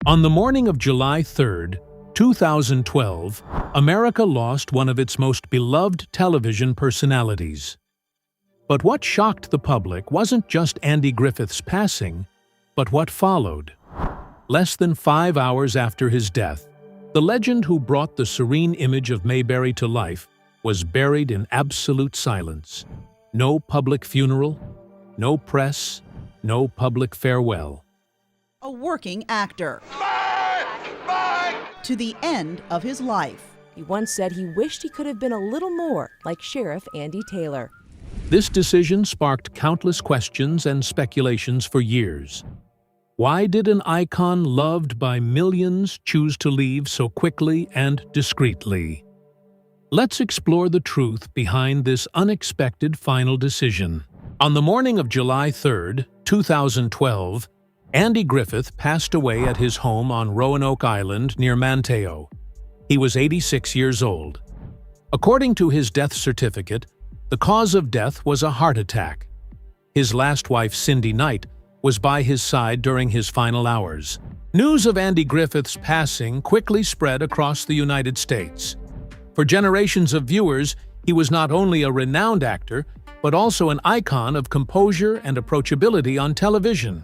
On the morning of July 3, 2012, America lost one of its most beloved television personalities. But what shocked the public wasn't just Andy Griffith's passing, but what followed. Less than 5 hours after his death, the legend who brought the serene image of Mayberry to life was buried in absolute silence. No public funeral, no press, no public farewell. A working actor. To the end of his life. He once said he wished he could have been a little more like Sheriff Andy Taylor. This decision sparked countless questions and speculations for years. Why did an icon loved by millions choose to leave so quickly and discreetly? Let's explore the truth behind this unexpected final decision. On the morning of July 3, 2012, Andy Griffith passed away at his home on Roanoke Island near Manteo. He was 86 years old. According to his death certificate, the cause of death was a heart attack. His last wife, Cindy Knight, was by his side during his final hours. News of Andy Griffith's passing quickly spread across the United States. For generations of viewers, he was not only a renowned actor, but also an icon of composure and approachability on television.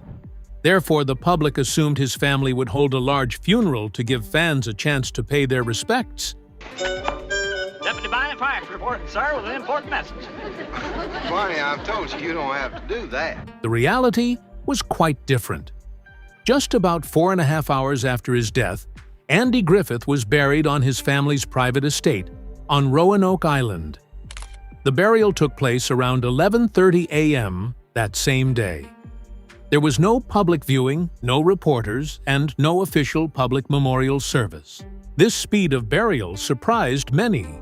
Therefore, the public assumed his family would hold a large funeral to give fans a chance to pay their respects. Deputy Bynum, fire reporting, sir, with an important message. Barney, I've told you don't have to do that. The reality was quite different. Just about 4.5 hours after his death, Andy Griffith was buried on his family's private estate on Roanoke Island. The burial took place around 11:30 a.m. that same day. There was no public viewing, no reporters, and no official public memorial service. This speed of burial surprised many.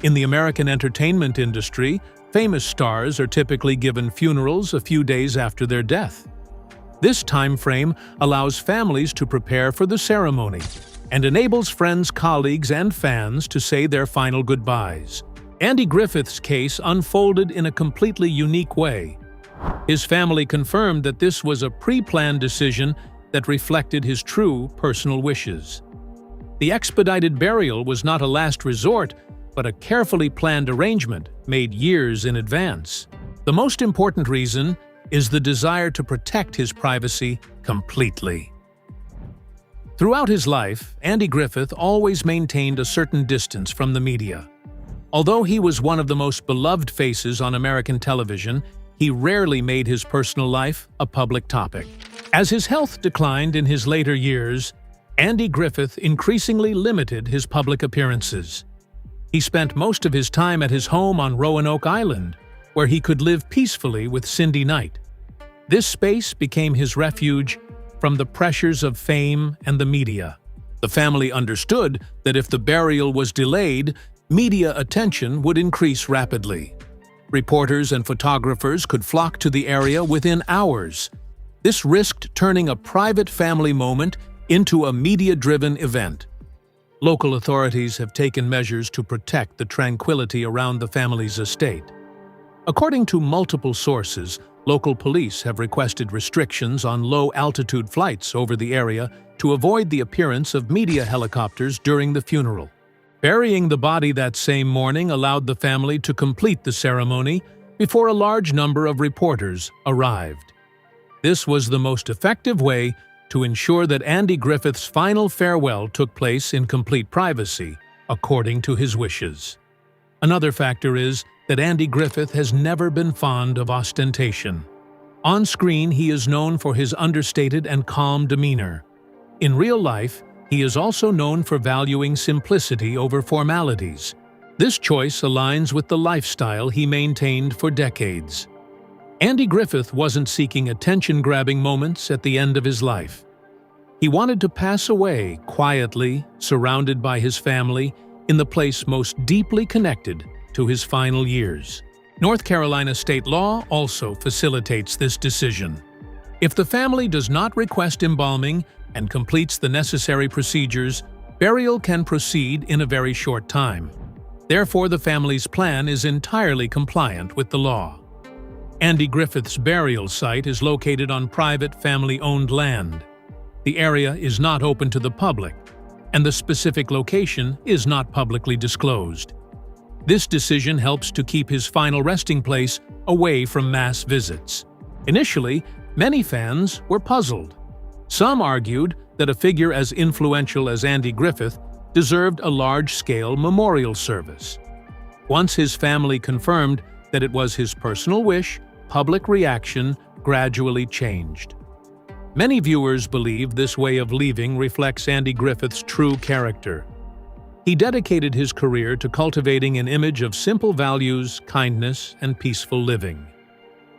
In the American entertainment industry, famous stars are typically given funerals a few days after their death. This time frame allows families to prepare for the ceremony and enables friends, colleagues, and fans to say their final goodbyes. Andy Griffith's case unfolded in a completely unique way. His family confirmed that this was a pre-planned decision that reflected his true personal wishes. The expedited burial was not a last resort, but a carefully planned arrangement made years in advance. The most important reason is the desire to protect his privacy completely. Throughout his life, Andy Griffith always maintained a certain distance from the media. Although he was one of the most beloved faces on American television, he rarely made his personal life a public topic. As his health declined in his later years, Andy Griffith increasingly limited his public appearances. He spent most of his time at his home on Roanoke Island, where he could live peacefully with Cindy Knight. This space became his refuge from the pressures of fame and the media. The family understood that if the burial was delayed, media attention would increase rapidly. Reporters and photographers could flock to the area within hours. This risked turning a private family moment into a media-driven event. Local authorities have taken measures to protect the tranquility around the family's estate. According to multiple sources, local police have requested restrictions on low-altitude flights over the area to avoid the appearance of media helicopters during the funeral. Burying the body that same morning allowed the family to complete the ceremony before a large number of reporters arrived. This was the most effective way to ensure that Andy Griffith's final farewell took place in complete privacy, according to his wishes. Another factor is that Andy Griffith has never been fond of ostentation. On screen, he is known for his understated and calm demeanor. In real life, he is also known for valuing simplicity over formalities. This choice aligns with the lifestyle he maintained for decades. Andy Griffith wasn't seeking attention-grabbing moments at the end of his life. He wanted to pass away quietly, surrounded by his family, in the place most deeply connected to his final years. North Carolina state law also facilitates this decision. If the family does not request embalming and completes the necessary procedures, burial can proceed in a very short time. Therefore, the family's plan is entirely compliant with the law. Andy Griffith's burial site is located on private family-owned land. The area is not open to the public, and the specific location is not publicly disclosed. This decision helps to keep his final resting place away from mass visits. Initially, many fans were puzzled. Some argued that a figure as influential as Andy Griffith deserved a large-scale memorial service. Once his family confirmed that it was his personal wish, public reaction gradually changed. Many viewers believe this way of leaving reflects Andy Griffith's true character. He dedicated his career to cultivating an image of simple values, kindness, and peaceful living.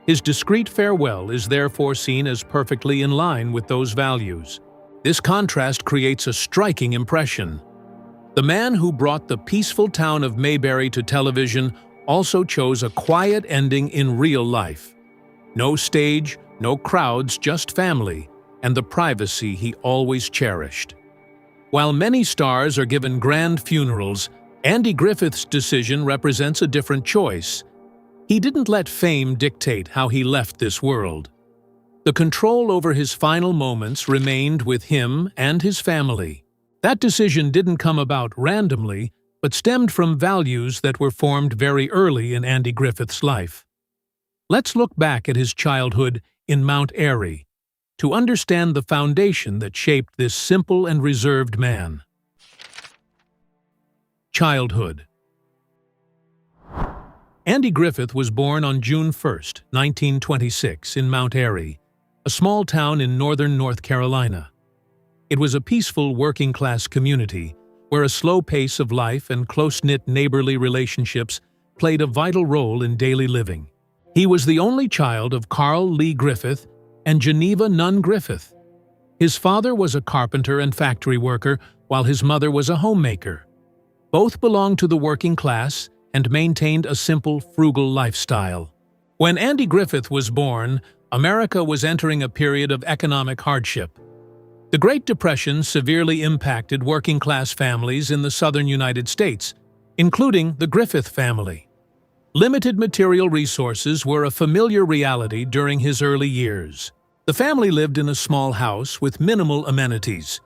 His discreet farewell is therefore seen as perfectly in line with those values. This contrast creates a striking impression. The man who brought the peaceful town of Mayberry to television also chose a quiet ending in real life. No stage, no crowds, just family, and the privacy he always cherished. While many stars are given grand funerals, Andy Griffith's decision represents a different choice. He didn't let fame dictate how he left this world. The control over his final moments remained with him and his family. That decision didn't come about randomly, but stemmed from values that were formed very early in Andy Griffith's life. Let's look back at his childhood in Mount Airy to understand the foundation that shaped this simple and reserved man. Childhood. Andy Griffith was born on June 1, 1926, in Mount Airy, a small town in northern North Carolina. It was a peaceful working-class community where a slow pace of life and close-knit neighborly relationships played a vital role in daily living. He was the only child of Carl Lee Griffith and Geneva Nunn Griffith. His father was a carpenter and factory worker, while his mother was a homemaker. Both belonged to the working class and maintained a simple, frugal lifestyle. When Andy Griffith was born, America was entering a period of economic hardship. The Great Depression severely impacted working-class families in the southern United States, including the Griffith family. Limited material resources were a familiar reality during his early years. The family lived in a small house with minimal amenities.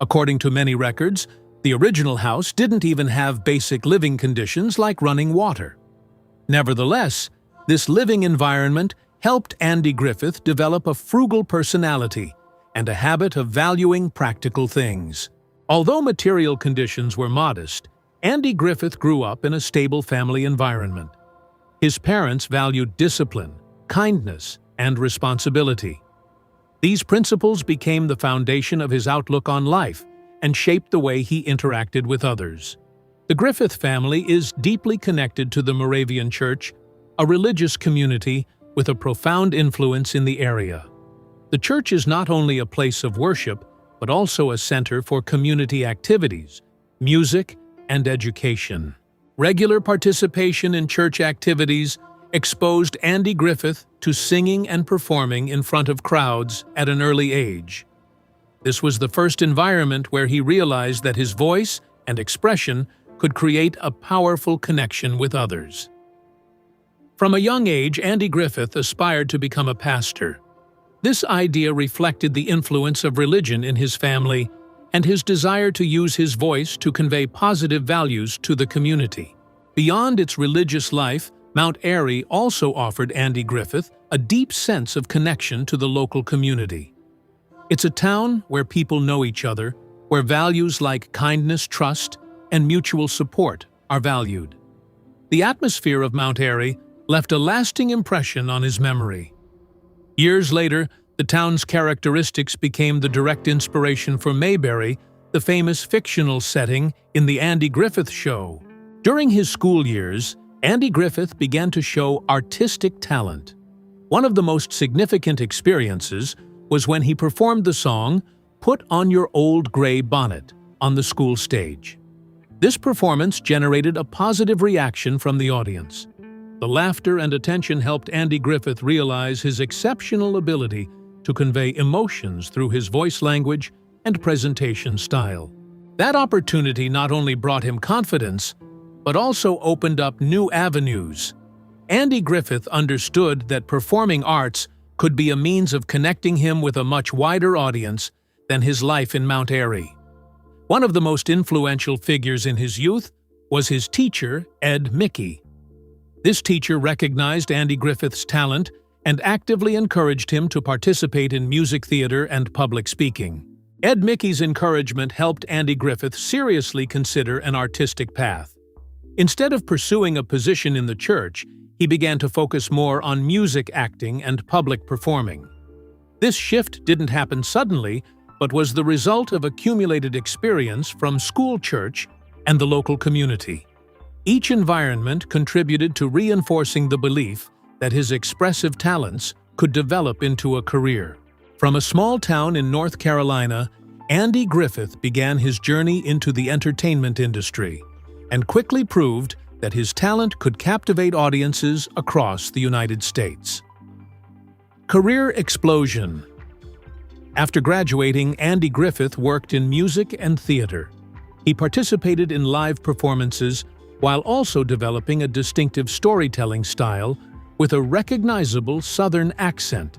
According to many records, the original house didn't even have basic living conditions like running water. Nevertheless, this living environment helped Andy Griffith develop a frugal personality and a habit of valuing practical things. Although material conditions were modest, Andy Griffith grew up in a stable family environment. His parents valued discipline, kindness, and responsibility. These principles became the foundation of his outlook on life and shaped the way he interacted with others. The Griffith family is deeply connected to the Moravian Church, a religious community with a profound influence in the area. The church is not only a place of worship, but also a center for community activities, music, and education. Regular participation in church activities exposed Andy Griffith to singing and performing in front of crowds at an early age. This was the first environment where he realized that his voice and expression could create a powerful connection with others. From a young age, Andy Griffith aspired to become a pastor. This idea reflected the influence of religion in his family and his desire to use his voice to convey positive values to the community. Beyond its religious life, Mount Airy also offered Andy Griffith a deep sense of connection to the local community. It's a town where people know each other, where values like kindness, trust, and mutual support are valued. The atmosphere of Mount Airy left a lasting impression on his memory. Years later, the town's characteristics became the direct inspiration for Mayberry, the famous fictional setting in The Andy Griffith Show. During his school years, Andy Griffith began to show artistic talent. One of the most significant experiences was when he performed the song "Put on Your Old Gray Bonnet" on the school stage. This performance generated a positive reaction from the audience. The laughter and attention helped Andy Griffith realize his exceptional ability to convey emotions through his voice language and presentation style. That opportunity not only brought him confidence, but also opened up new avenues. Andy Griffith understood that performing arts could be a means of connecting him with a much wider audience than his life in Mount Airy. One of the most influential figures in his youth was his teacher, Ed Mickey. This teacher recognized Andy Griffith's talent and actively encouraged him to participate in music theater and public speaking. Ed Mickey's encouragement helped Andy Griffith seriously consider an artistic path. Instead of pursuing a position in the church, he began to focus more on music acting and public performing. This shift didn't happen suddenly, but was the result of accumulated experience from school church and the local community. Each environment contributed to reinforcing the belief that his expressive talents could develop into a career. From a small town in North Carolina, Andy Griffith began his journey into the entertainment industry and quickly proved that his talent could captivate audiences across the United States. Career explosion. After graduating, Andy Griffith worked in music and theater. He participated in live performances while also developing a distinctive storytelling style with a recognizable Southern accent.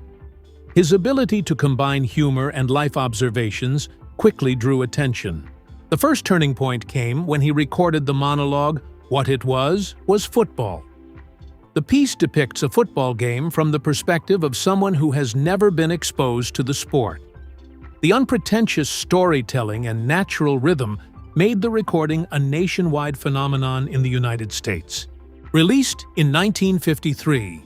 His ability to combine humor and life observations quickly drew attention. The first turning point came when he recorded the monologue, "What It Was Football." The piece depicts a football game from the perspective of someone who has never been exposed to the sport. The unpretentious storytelling and natural rhythm made the recording a nationwide phenomenon in the United States. Released in 1953,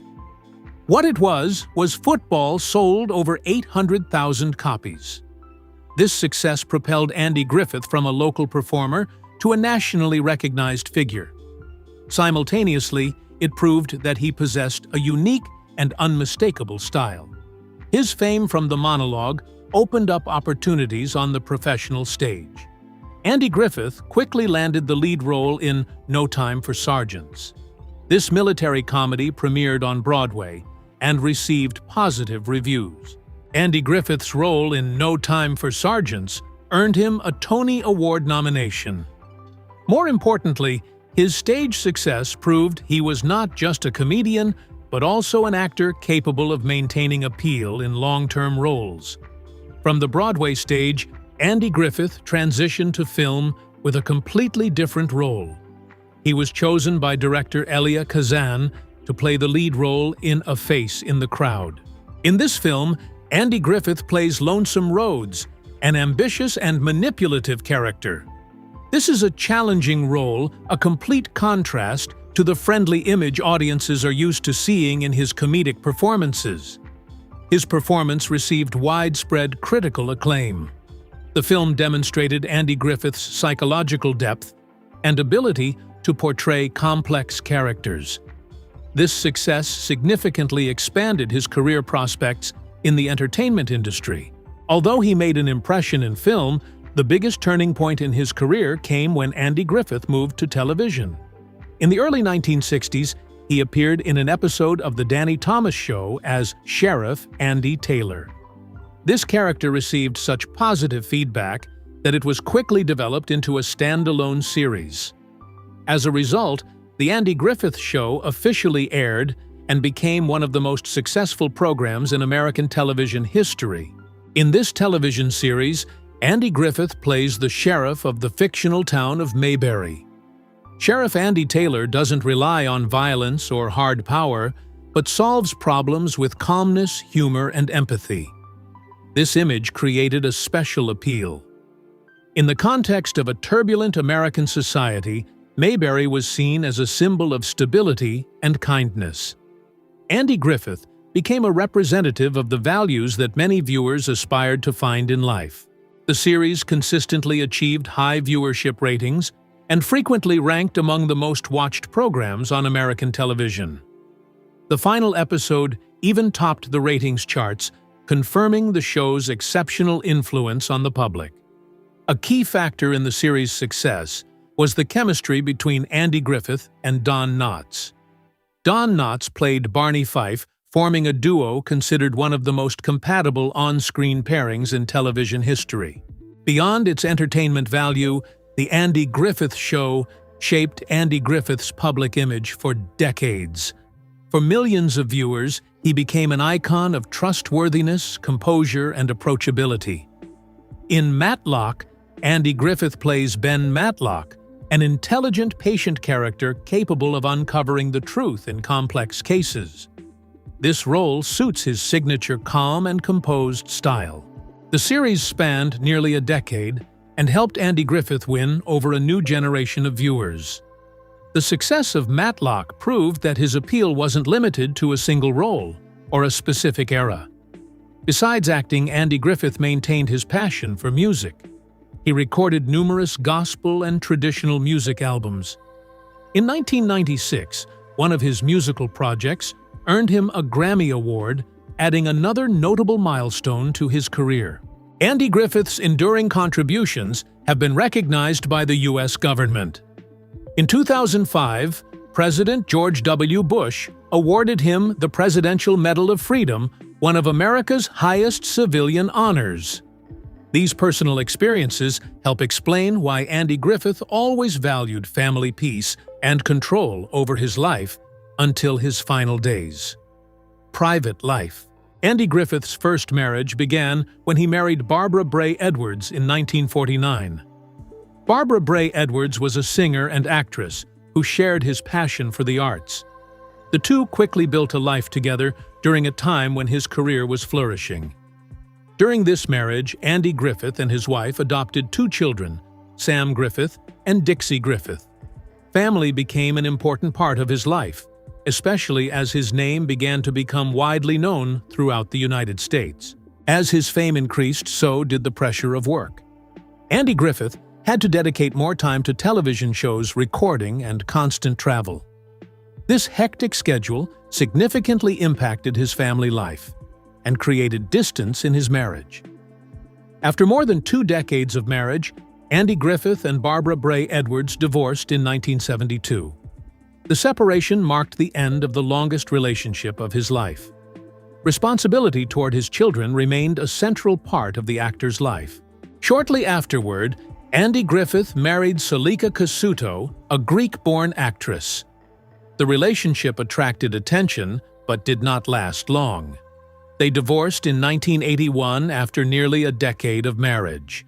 What It Was Football sold over 800,000 copies. This success propelled Andy Griffith from a local performer to a nationally recognized figure. Simultaneously, it proved that he possessed a unique and unmistakable style. His fame from the monologue opened up opportunities on the professional stage. Andy Griffith quickly landed the lead role in No Time for Sergeants. This military comedy premiered on Broadway and received positive reviews. Andy Griffith's role in No Time for Sergeants earned him a Tony Award nomination. More importantly, his stage success proved he was not just a comedian, but also an actor capable of maintaining appeal in long-term roles. From the Broadway stage, Andy Griffith transitioned to film with a completely different role. He was chosen by director Elia Kazan to play the lead role in A Face in the Crowd. In this film, Andy Griffith plays Lonesome Rhodes, an ambitious and manipulative character. This is a challenging role, a complete contrast to the friendly image audiences are used to seeing in his comedic performances. His performance received widespread critical acclaim. The film demonstrated Andy Griffith's psychological depth and ability to portray complex characters. This success significantly expanded his career prospects in the entertainment industry. Although he made an impression in film, the biggest turning point in his career came when Andy Griffith moved to television. In the early 1960s, he appeared in an episode of The Danny Thomas Show as Sheriff Andy Taylor. This character received such positive feedback that it was quickly developed into a standalone series. As a result, The Andy Griffith Show officially aired and became one of the most successful programs in American television history. In this television series, Andy Griffith plays the sheriff of the fictional town of Mayberry. Sheriff Andy Taylor doesn't rely on violence or hard power, but solves problems with calmness, humor, and empathy. This image created a special appeal. In the context of a turbulent American society, Mayberry was seen as a symbol of stability and kindness. Andy Griffith became a representative of the values that many viewers aspired to find in life. The series consistently achieved high viewership ratings and frequently ranked among the most watched programs on American television. The final episode even topped the ratings charts, confirming the show's exceptional influence on the public. A key factor in the series' success was the chemistry between Andy Griffith and Don Knotts. Don Knotts played Barney Fife, forming a duo considered one of the most compatible on-screen pairings in television history. Beyond its entertainment value, The Andy Griffith Show shaped Andy Griffith's public image for decades. For millions of viewers, he became an icon of trustworthiness, composure, and approachability. In Matlock, Andy Griffith plays Ben Matlock, an intelligent patient character capable of uncovering the truth in complex cases. This role suits his signature calm and composed style. The series spanned nearly a decade and helped Andy Griffith win over a new generation of viewers. The success of Matlock proved that his appeal wasn't limited to a single role or a specific era. Besides acting, Andy Griffith maintained his passion for music. He recorded numerous gospel and traditional music albums. In 1996, one of his musical projects earned him a Grammy Award, adding another notable milestone to his career. Andy Griffith's enduring contributions have been recognized by the U.S. government. In 2005, President George W. Bush awarded him the Presidential Medal of Freedom, one of America's highest civilian honors. These personal experiences help explain why Andy Griffith always valued family peace and control over his life until his final days. Private life. Andy Griffith's first marriage began when he married Barbara Bray Edwards in 1949. Barbara Bray Edwards was a singer and actress who shared his passion for the arts. The two quickly built a life together during a time when his career was flourishing. During this marriage, Andy Griffith and his wife adopted two children, Sam Griffith and Dixie Griffith. Family became an important part of his life, especially as his name began to become widely known throughout the United States. As his fame increased, so did the pressure of work. Andy Griffith had to dedicate more time to television shows, recording, and constant travel. This hectic schedule significantly impacted his family life and created distance in his marriage. After more than 2 decades of marriage, Andy Griffith and Barbara Bray Edwards divorced in 1972. The separation marked the end of the longest relationship of his life. Responsibility toward his children remained a central part of the actor's life. Shortly afterward, Andy Griffith married Solika Kasuto, a Greek-born actress. The relationship attracted attention, but did not last long. They divorced in 1981 after nearly a decade of marriage.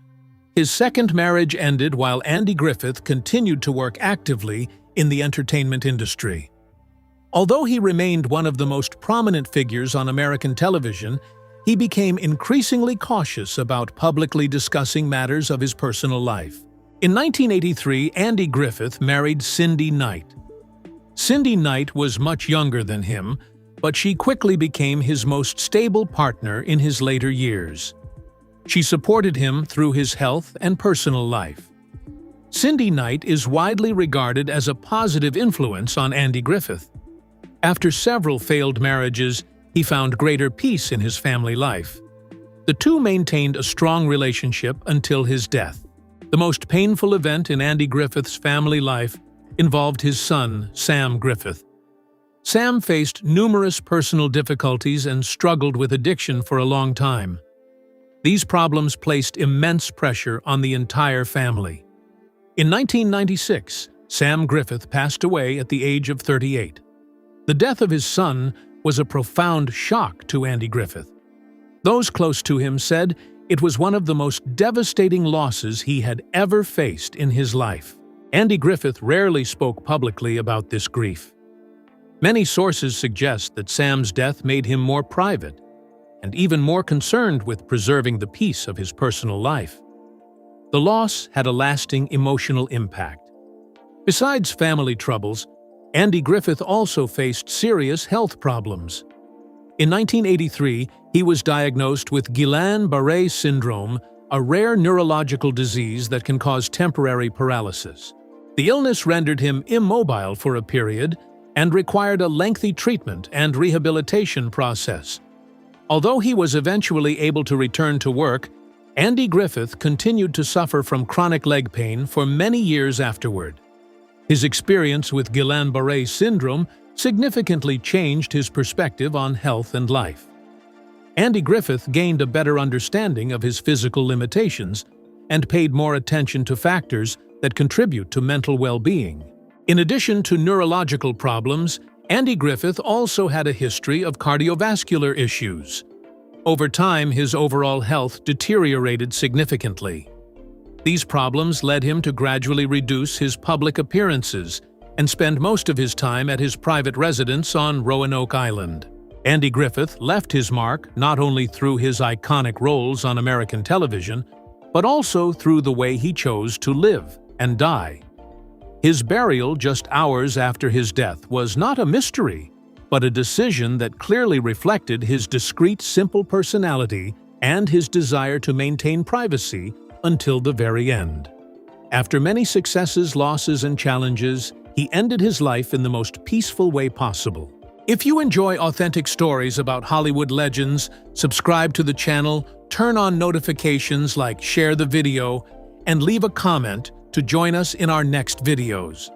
His second marriage ended while Andy Griffith continued to work actively in the entertainment industry. Although he remained one of the most prominent figures on American television, he became increasingly cautious about publicly discussing matters of his personal life. In 1983, Andy Griffith married Cindy Knight. Cindy Knight was much younger than him, but she quickly became his most stable partner in his later years. She supported him through his health and personal life. Cindy Knight is widely regarded as a positive influence on Andy Griffith. After several failed marriages, he found greater peace in his family life. The two maintained a strong relationship until his death. The most painful event in Andy Griffith's family life involved his son, Sam Griffith. Sam faced numerous personal difficulties and struggled with addiction for a long time. These problems placed immense pressure on the entire family. In 1996, Sam Griffith passed away at the age of 38. The death of his son was a profound shock to Andy Griffith. Those close to him said it was one of the most devastating losses he had ever faced in his life. Andy Griffith rarely spoke publicly about this grief. Many sources suggest that Sam's death made him more private and even more concerned with preserving the peace of his personal life. The loss had a lasting emotional impact. Besides family troubles, Andy Griffith also faced serious health problems. In 1983, he was diagnosed with Guillain-Barré syndrome, a rare neurological disease that can cause temporary paralysis. The illness rendered him immobile for a period and required a lengthy treatment and rehabilitation process. Although he was eventually able to return to work, Andy Griffith continued to suffer from chronic leg pain for many years afterward. His experience with Guillain-Barré syndrome significantly changed his perspective on health and life. Andy Griffith gained a better understanding of his physical limitations and paid more attention to factors that contribute to mental well-being. In addition to neurological problems, Andy Griffith also had a history of cardiovascular issues. Over time, his overall health deteriorated significantly. These problems led him to gradually reduce his public appearances and spend most of his time at his private residence on Roanoke Island. Andy Griffith left his mark not only through his iconic roles on American television, but also through the way he chose to live and die. His burial just hours after his death was not a mystery, but a decision that clearly reflected his discreet, simple personality and his desire to maintain privacy until the very end. After many successes, losses, and challenges, he ended his life in the most peaceful way possible. If you enjoy authentic stories about Hollywood legends, subscribe to the channel, turn on notifications, share the video, and leave a comment to join us in our next videos.